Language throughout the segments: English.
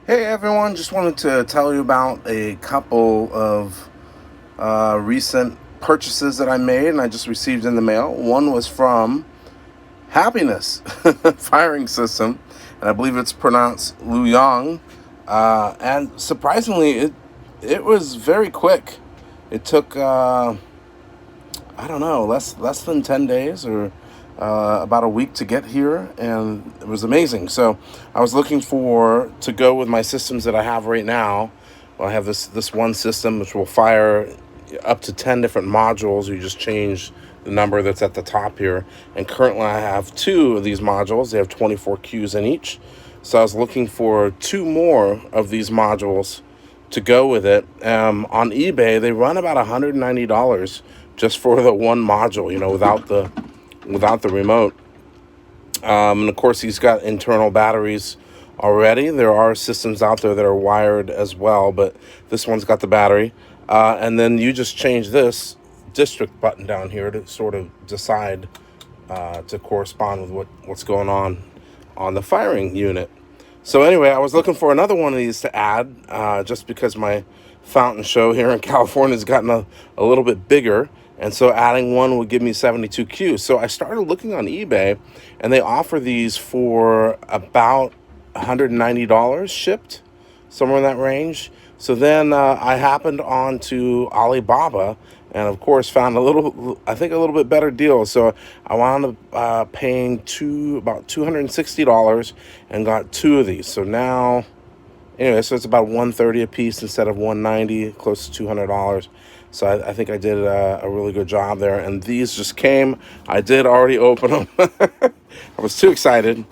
Hey everyone, just wanted to tell you about a couple of recent purchases that I made and I just received in the mail. One was from Happiness Firing System, and I believe it's pronounced Luyang. And surprisingly, it was very quick. It took I don't know, less than 10 days or about a week to get here, and it was amazing. So I was looking for to go with my systems that I have right now. Well, I have this one system which will fire up to 10 different modules. You just change the number that's at the top here, and currently I have two of these modules. They have 24 Qs in each. So I was looking for two more of these modules to go with it. On eBay, they run about $190 just for the one module, without the remote. And of course, he's got internal batteries already. There are systems out there that are wired as well, but this one's got the battery. And then you just change this district button down here to sort of decide to correspond with what's going on the firing unit. So anyway, I was looking for another one of these to add, just because my fountain show here in California has gotten a little bit bigger. And so adding one would give me 72 Qs. So I started looking on eBay, and they offer these for about $190 shipped, somewhere in that range. So then I happened on to Alibaba, and of course found a little bit better deal. So I wound up paying about $260 and got two of these. So now, anyway, so it's about 130 a piece instead of 190, close to $200. So I think I did a really good job there. And these just came. I did already open them. I was too excited.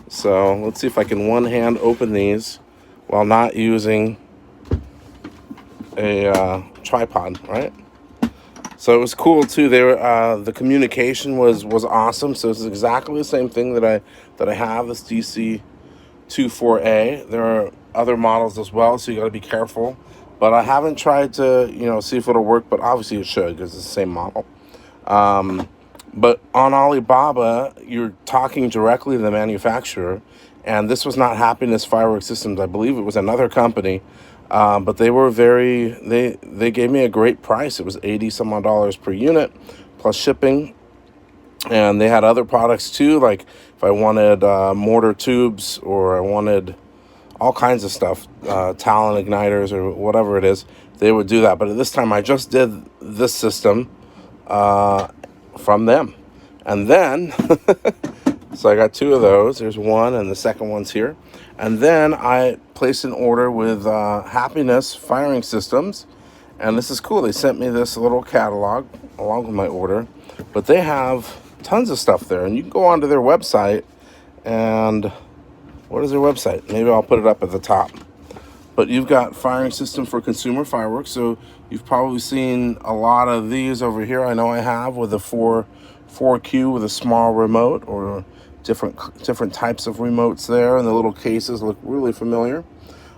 So let's see if I can one hand open these while not using a tripod, right? So it was cool too. They were the communication was awesome. So it's exactly the same thing that I have, this DC24A. There are other models as well, so you got to be careful. But I haven't tried to, see if it'll work, but obviously it should because it's the same model. But on Alibaba, you're talking directly to the manufacturer, and this was not Happiness Fireworks Systems. I believe it was another company, but they were they gave me a great price. It was 80 some odd dollars per unit, plus shipping. And they had other products too, like if I wanted mortar tubes or I wanted all kinds of stuff, Talon igniters or whatever it is, they would do that. But at this time, I just did this system from them. And then, so I got two of those. There's one, and the second one's here. And then I placed an order with Happiness Firing Systems. And this is cool. They sent me this little catalog along with my order. But they have tons of stuff there. And you can go onto their website and... what is their website? Maybe I'll put it up at the top. But you've got firing system for consumer fireworks. So you've probably seen a lot of these over here. I know I have, with a 4Q with a small remote, or different types of remotes there. And the little cases look really familiar.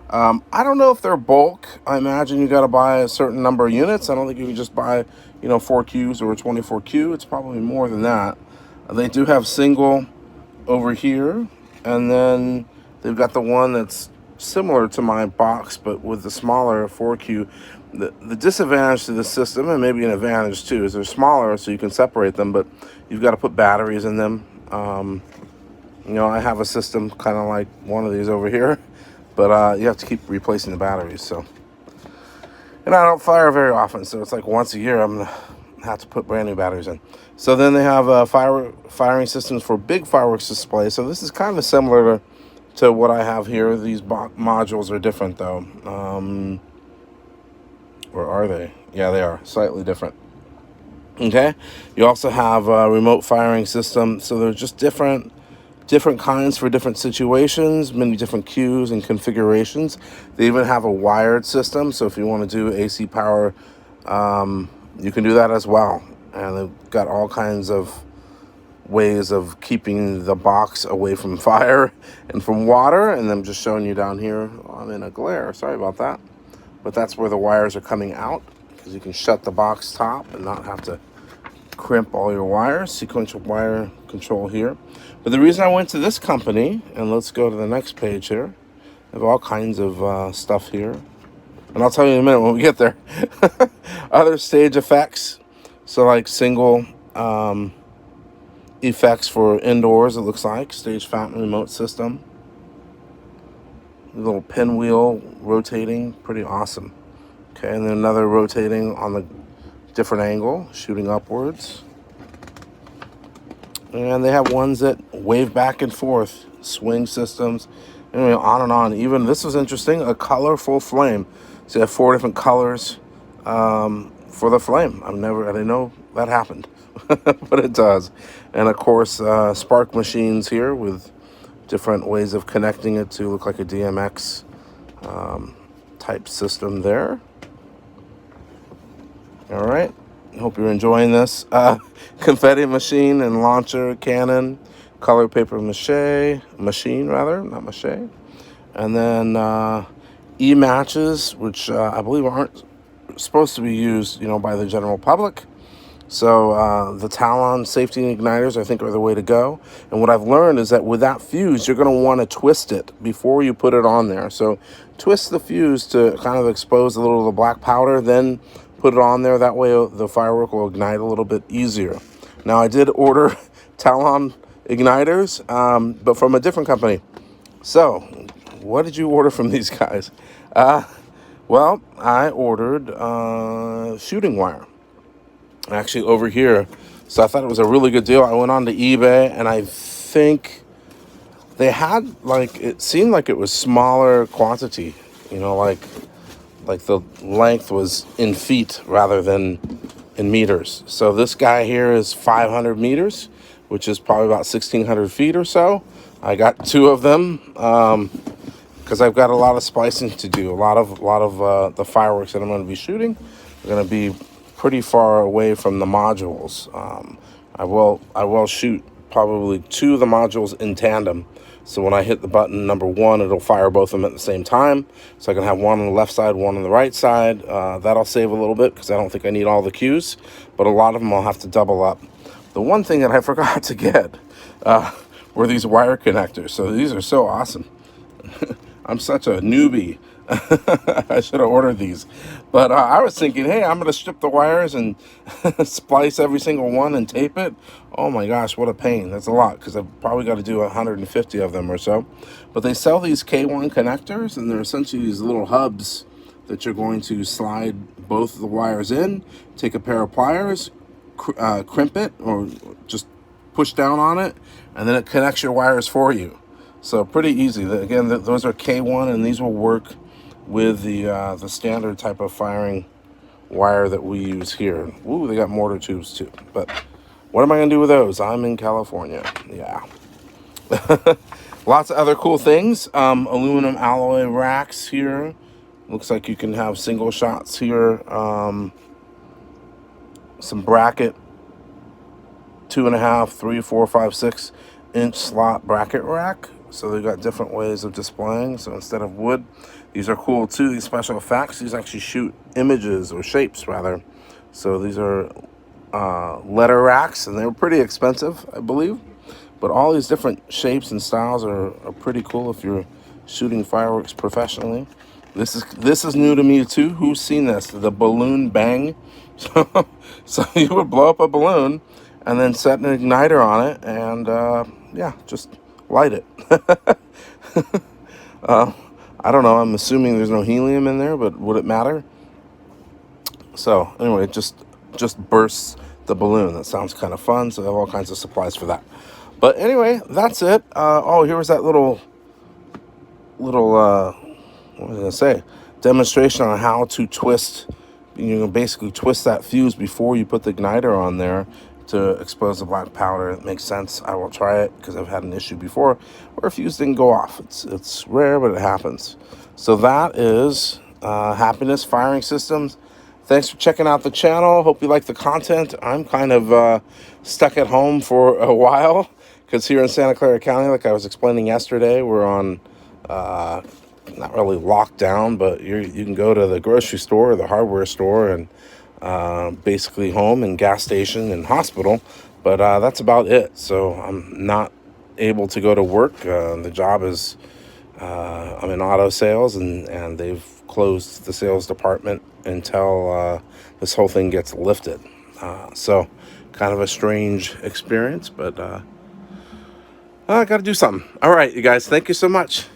I don't know if they're bulk. I imagine you got to buy a certain number of units. I don't think you can just buy, 4Qs or a 24Q. It's probably more than that. They do have single over here. And then they've got the one that's similar to my box, but with the smaller 4Q. The disadvantage to the system, and maybe an advantage too, is they're smaller, so you can separate them, but you've got to put batteries in them. I have a system kind of like one of these over here, but you have to keep replacing the batteries. So, and I don't fire very often, so it's like once a year I'm gonna have to put brand new batteries in. So then they have firing systems for big fireworks display. So this is kind of similar to what I have here. These modules are different though. Or are they? Yeah, they are slightly different. Okay. You also have a remote firing system. So they're just different kinds for different situations, many different Qs and configurations. They even have a wired system. So if you want to do AC power, you can do that as well. And they've got all kinds of ways of keeping the box away from fire and from water. And I'm just showing you down here. I'm in a glare. Sorry about that. But that's where the wires are coming out, because you can shut the box top and not have to crimp all your wires. Sequential wire control here. But the reason I went to this company, and let's go to the next page here, have all kinds of stuff here. And I'll tell you in a minute when we get there. Other stage effects. So like single effects for indoors, it looks like. Stage fountain remote system. Little pinwheel rotating. Pretty awesome. Okay, and then another rotating on the different angle, shooting upwards. And they have ones that wave back and forth. Swing systems. Anyway, on and on. Even this was interesting, a colorful flame. So you have 4 different colors for the flame. I didn't know that happened, but it does. And of course, spark machines here with different ways of connecting it to look like a DMX type system there. All right. Hope you're enjoying this. Confetti machine and launcher cannon, color paper machine rather, not mache. And then e-matches, which I believe aren't supposed to be used, by the general public. So the Talon safety igniters, I think, are the way to go. And what I've learned is that with that fuse, you're going to want to twist it before you put it on there. So twist the fuse to kind of expose a little of the black powder, then put it on there. That way the firework will ignite a little bit easier. Now, I did order Talon igniters, but from a different company. So what did you order from these guys? Well, I ordered shooting wire. Actually, over here. So I thought it was a really good deal. I went on to eBay, and I think they had, it seemed like it was smaller quantity. Like the length was in feet rather than in meters. So this guy here is 500 meters, which is probably about 1,600 feet or so. I got 2 of them because I've got a lot of splicing to do. A lot of the fireworks that I'm going to be shooting are going to be pretty far away from the modules. I will shoot probably 2 of the modules in tandem. So when I hit the button number 1, it'll fire both of them at the same time. So I can have one on the left side, one on the right side. That'll save a little bit because I don't think I need all the cues. But a lot of them I'll have to double up. The one thing that I forgot to get were these wire connectors. So these are so awesome. I'm such a newbie. I should have ordered these. But I was thinking, hey, I'm going to strip the wires and splice every single one and tape it. Oh my gosh, what a pain. That's a lot because I've probably got to do 150 of them or so. But they sell these K1 connectors, and they're essentially these little hubs that you're going to slide both of the wires in, take a pair of pliers, crimp it, or just push down on it, and then it connects your wires for you. So pretty easy. Again, those are K1, and these will work with the standard type of firing wire that we use here. Ooh, they got mortar tubes too. But what am I going to do with those? I'm in California. Yeah. Lots of other cool things. Aluminum alloy racks here. Looks like you can have single shots here. Some bracket, 2.5, 3, 4, 5, 6 inch slot bracket rack. So they've got different ways of displaying. So instead of wood, these are cool too. These special effects, these actually shoot images or shapes rather. So these are letter racks, and they're pretty expensive, I believe. But all these different shapes and styles are pretty cool if you're shooting fireworks professionally. This is new to me too. Who's seen this? The balloon bang. So you would blow up a balloon and then set an igniter on it, and just light it. I don't know. I'm assuming there's no helium in there, but would it matter? So anyway, it just bursts the balloon. That sounds kind of fun. So they have all kinds of supplies for that. But anyway, that's it. Here was that little what was I gonna say? Demonstration on how to twist. You can basically twist that fuse before you put the igniter on there to expose the black powder. It makes sense. I will try it because I've had an issue before where a fuse didn't go off. It's rare, but it happens. So that is Happiness Firing Systems. Thanks for checking out the channel. Hope you like the content. I'm kind of stuck at home for a while because here in Santa Clara County, like I was explaining yesterday, we're on not really locked down, but you can go to the grocery store or the hardware store and basically home and gas station and hospital, but that's about it. So I'm not able to go to work. The job is I'm in auto sales, and they've closed the sales department until this whole thing gets lifted. So kind of a strange experience, but I got to do something. All right, you guys, thank you so much.